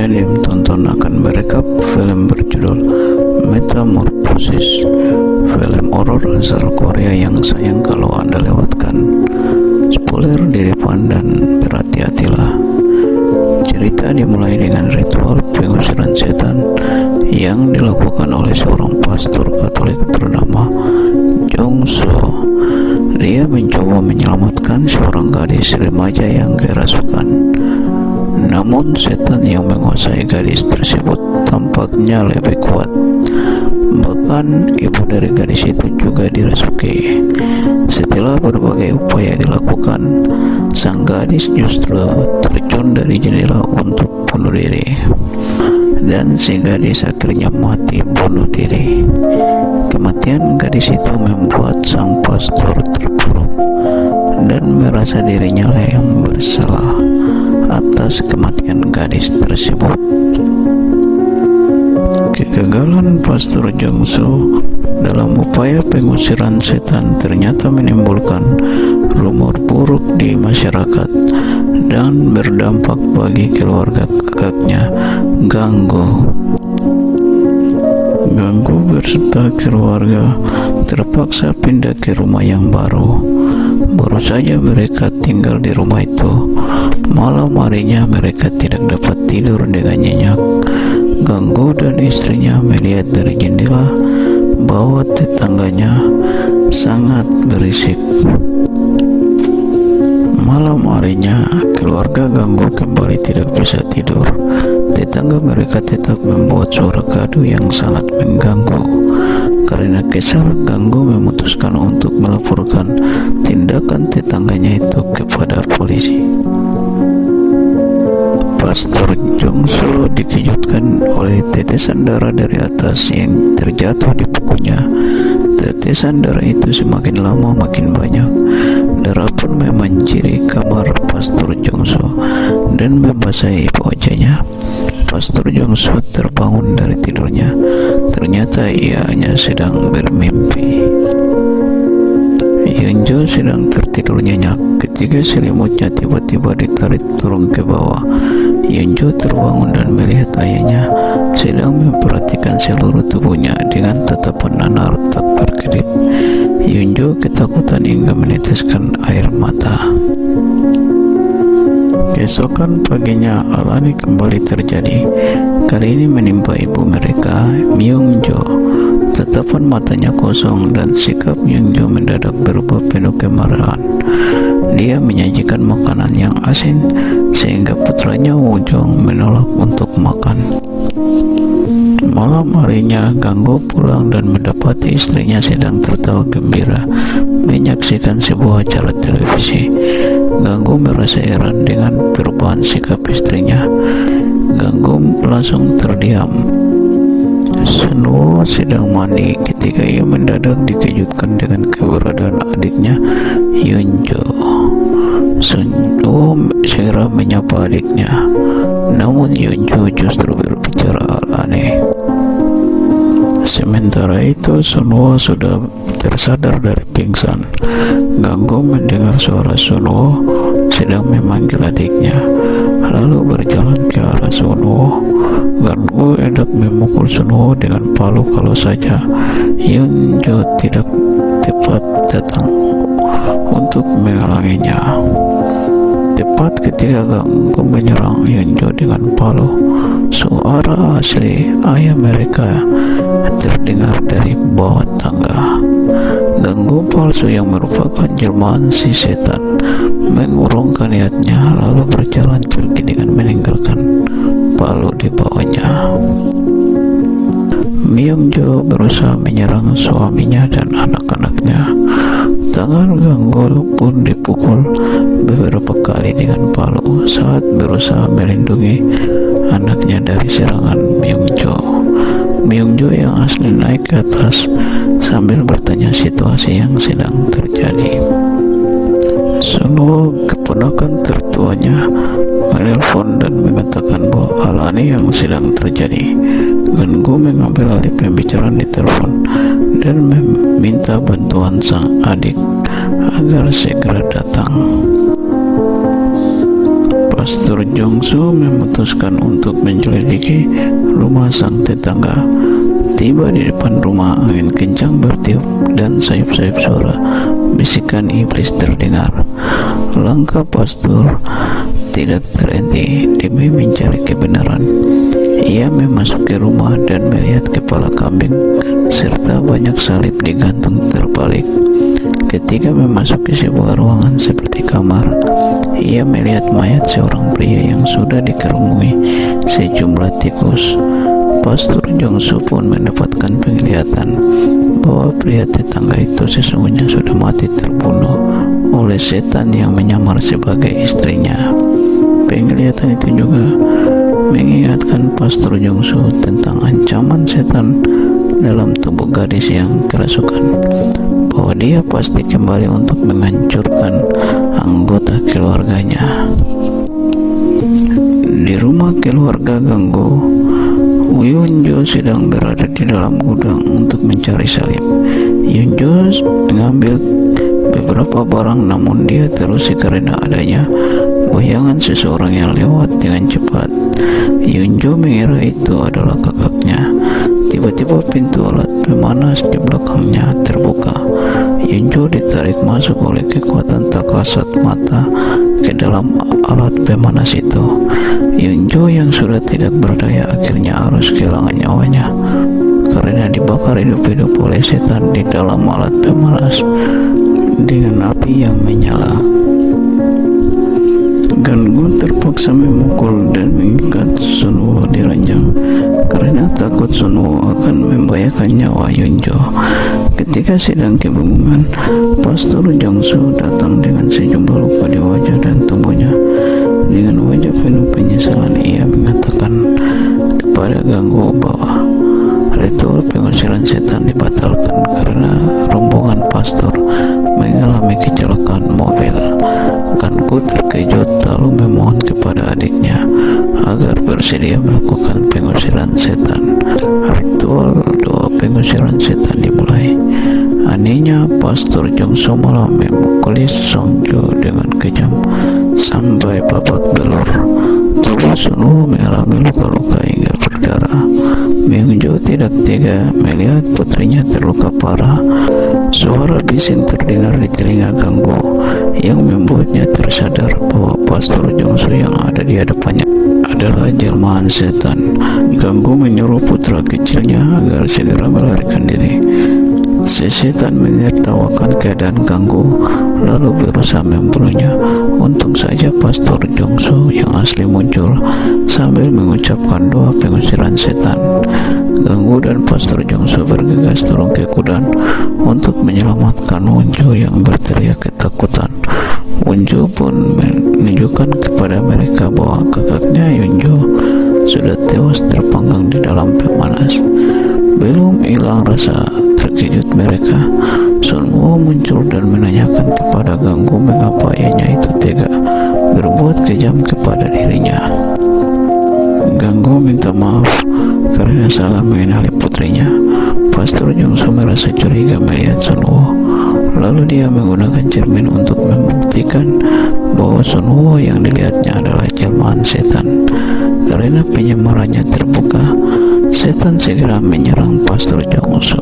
Janim tonton akan merekap film berjudul Metamorphosis, film horor asal Korea yang sayang kalau Anda lewatkan. Spoiler di depan dan berhati-hatilah. Cerita dimulai dengan ritual pengusiran setan yang dilakukan oleh seorang pastor Katolik bernama Jong-soo. Dia mencoba menyelamatkan seorang gadis remaja yang kerasukan. Namun setan yang menguasai gadis tersebut tampaknya lebih kuat. Bahkan ibu dari gadis itu juga dirasuki. Setelah berbagai upaya dilakukan, sang gadis justru terjun dari jendela untuk bunuh diri. Dan si gadis akhirnya mati bunuh diri. Kematian gadis itu membuat sang pastor terpuruk dan merasa dirinya lah yang bersalah atas kematian gadis tersebut. Kegagalan Pastor Jong-soo dalam upaya pengusiran setan ternyata menimbulkan rumor buruk di masyarakat dan berdampak bagi keluarga kakaknya, Ganggu berserta keluarga terpaksa pindah ke rumah yang baru. Baru saja mereka tinggal di rumah itu, malam harinya mereka tidak dapat tidur dengan nyenyak. Ganggu dan istrinya melihat dari jendela bahwa tetangganya sangat berisik. Malam harinya keluarga Ganggu kembali tidak bisa tidur. Tetangga mereka tetap membuat suara gaduh yang sangat mengganggu. Karena kesal, Ganggu memutuskan untuk melaporkan tindakan tetangganya itu kepada polisi. Pastor Jong-soo dikejutkan oleh tetesan darah dari atas yang terjatuh di punggung. Tetesan darah itu semakin lama makin banyak. Darah pun memanjiri kamar Pastor Jong-soo dan membasahi wajahnya. Pastor Jong-soo terbangun dari tidurnya. Ternyata ia hanya sedang bermimpi. Yeonjo sedang tertidur nyenyak ketika selimutnya tiba-tiba ditarik turun ke bawah. Yeonjo terbangun dan melihat ayahnya sedang memperhatikan seluruh tubuhnya dengan tatapan nanar tak berkedip. Yeonjo ketakutan hingga meneteskan air mata. Keesokan paginya hal aneh kembali terjadi. Kali ini menimpa ibu mereka, Myung-jo. Tatapan matanya kosong dan sikap Myung-jo mendadak berubah penuh kemarahan. Dia menyajikan makanan yang asin sehingga putranya Woo-jong menolak untuk makan. Malam harinya Ganggu pulang dan mendapati istrinya sedang tertawa gembira menyaksikan sebuah acara televisi. Ganggu merasa heran dengan perubahan sikap istrinya. Ganggu langsung terdiam. Sunwoo sedang mandi ketika ia mendadak dikejutkan dengan keberadaan adiknya, Yeonjo. Sunwoo segera menyapa adiknya, namun Yeonjo justru berbicara hal aneh. Sementara itu Sunwoo sudah tersadar dari pingsan. Ganggu mendengar suara Sunwoo sedang memanggil adiknya, lalu berjalan ke arah Sunwoo. Ganggu hendak memukul Sunwoo dengan palu kalau saja Yeonjo tidak tepat datang untuk menghalanginya. Tepat ketika Ganggu menyerang Yeonjo dengan palu, suara asli ayah mereka terdengar dari bawah tangga. Ganggu palsu yang merupakan jelmaan si setan mengurungkan niatnya lalu berjalan pergi dengan meninggalkan palu di bawahnya. Myung-jo berusaha menyerang suaminya dan anak-anaknya. Tangan Ganggu pun dipukul beberapa kali dengan palu saat berusaha melindungi anaknya dari serangan Myung-jo. Myung-jo yang asli naik ke atas sambil bertanya situasi yang sedang terjadi. Sunwoo, keponakan tertuanya, menelpon dan mengatakan bahwa hal aneh yang sedang terjadi. Ganggu mengambil alih pembicaraan di telepon dan meminta bantuan sang adik agar segera datang. Pastor Jongsu memutuskan untuk menyelidiki rumah sang tetangga. Tiba di depan rumah, angin kencang bertiup dan sayup-sayup suara bisikan iblis terdengar. Langkah pastor tidak terhenti demi mencari kebenaran. Ia memasuki rumah dan melihat kepala kambing serta banyak salib digantung terbalik. Ketika memasuki sebuah ruangan seperti kamar, ia melihat mayat seorang pria yang sudah dikerumuni sejumlah tikus. Pastor Jongsu pun mendapatkan penglihatan bahwa pria tetangga itu sesungguhnya sudah mati terbunuh oleh setan yang menyamar sebagai istrinya. Penglihatan itu juga mengingatkan Pastor Jongsu tentang ancaman setan dalam tubuh gadis yang kerasukan, bahwa dia pasti kembali untuk menghancurkan anggota keluarganya. Di rumah keluarga Ganggu, Yunjo sedang berada di dalam gudang untuk mencari salib. Yunjo mengambil beberapa barang, namun dia terusik karena adanya bayangan seseorang yang lewat dengan cepat. Yunjo mengira itu adalah kakaknya. Tiba-tiba pintu alat pemanas di belakangnya terbuka. Yunjo ditarik masuk oleh kekuatan tak kasat mata ke dalam alat pemanas itu. Yunjo yang sudah tidak berdaya akhirnya harus kehilangan nyawanya karena dibakar hidup-hidup oleh setan di dalam alat pemanas dengan api yang menyala. Ganggu terpaksa memukul dan mengikat Sunwoo di ranjang karena takut Sunwoo akan membahayakan nyawa Yunjo. Ketika sedang kebingungan, Pastor Jongsu datang dengan sejumlah luka di wajah dan tubuhnya. Dengan wajah penuh penyesalan, ia mengatakan kepada Ganggu bahwa ritual pengusiran setan dibatalkan karena rombongan pastor mengalami kecelakaan mobil. Ganggu terkejut lalu memohon kepada adiknya agar bersedia melakukan pengusiran setan. Ritual doa pengusiran setan dimulai. Anehnya, Pastor Jongsu malah memukuli Songjo dengan kejam sampai babak belur. Tubuh Sunwoo mengalami luka-luka hingga berdarah. Myungjo tidak tega melihat putrinya terluka parah. Suara bising terdengar di telinga Ganggu yang membuatnya tersadar bahwa Pastor Jongsu yang ada di hadapannya adalah jelmaan setan. Ganggu menyuruh putra kecilnya agar segera melarikan diri. Si setan menertawakan keadaan Ganggu lalu berusaha membunuhnya. Untung saja Pastor Jongsu yang asli muncul sambil mengucapkan doa pengusiran setan. Ganggu dan Pastor Jongsu bergegas turun ke kudan untuk menyelamatkan Wonjo yang berteriak ketakutan. Wonjo pun menunjukkan kepada mereka bahwa kakaknya Yunjo sudah tewas terpanggang di dalam pemanas. Belum hilang rasa terkejut mereka, Sunwoo muncul dan menanyakan kepada Ganggu mengapa ayahnya itu tega berbuat kejam kepada dirinya. Ganggu minta maaf karena salah mengenali putrinya. Pastor Jongsu merasa curiga melihat Sunwoo, lalu dia menggunakan cermin untuk membuktikan bahwa Sunwoo yang dilihatnya adalah jelmaan setan. Karena penyamarannya terbuka, setan segera menyerang Pastor Jongsu.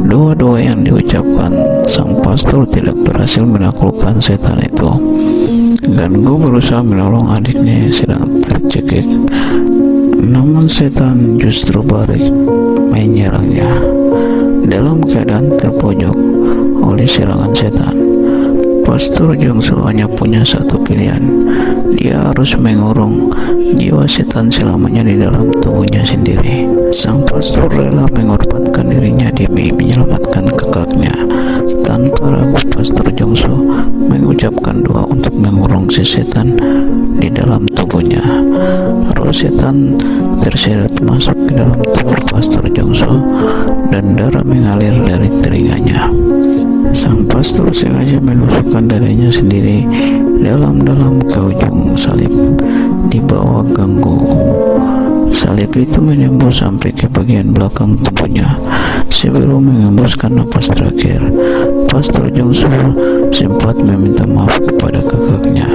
Doa-doa yang diucapkan sang pastor tidak berhasil menaklukkan setan itu. Ganggu berusaha menolong adiknya yang sedang tercekik, namun setan justru balik menyerangnya. Dalam keadaan terpojok oleh serangan setan, Pastor Jongsu hanya punya satu pilihan. Dia harus mengurung jiwa setan selamanya di dalam tubuhnya sendiri. Sang pastor rela mengorbankan dirinya demi menyelamatkan kakaknya. Tanpa ragu, Pastor Jongsu mengucapkan doa untuk mengurung si setan di dalam tubuhnya. Roh setan terseret masuk ke dalam tubuh Pastor Jongsu dan darah mengalir dari telinganya. Sang pastor sengaja menusukkan dadanya sendiri dalam-dalam ke ujung salib di bawah Ganggu. Salib itu menembus sampai ke bagian belakang tubuhnya. Sebelum mengembuskan napas terakhir, Pastor Jongsu sempat meminta maaf kepada kakaknya.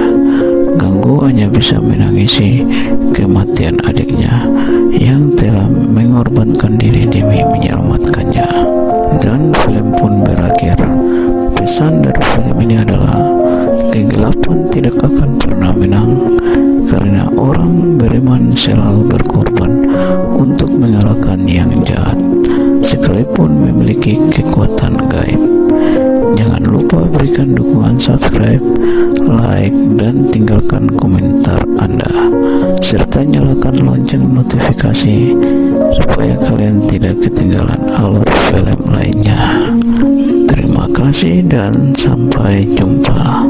Ganggu hanya bisa menangisi kematian adiknya yang telah mengorbankan diri demi menyelamatkannya. Dan film pun berakhir. Pesan dari film ini adalah kegelapan tidak akan pernah menang, karena orang beriman selalu berkorban untuk mengalahkan yang jahat, sekalipun memiliki kekuatan gaib. Jangan lupa berikan dukungan subscribe, like, dan tinggalkan komentar Anda, serta nyalakan lonceng notifikasi supaya kalian tidak ketinggalan alur film lainnya. Terima kasih dan sampai jumpa.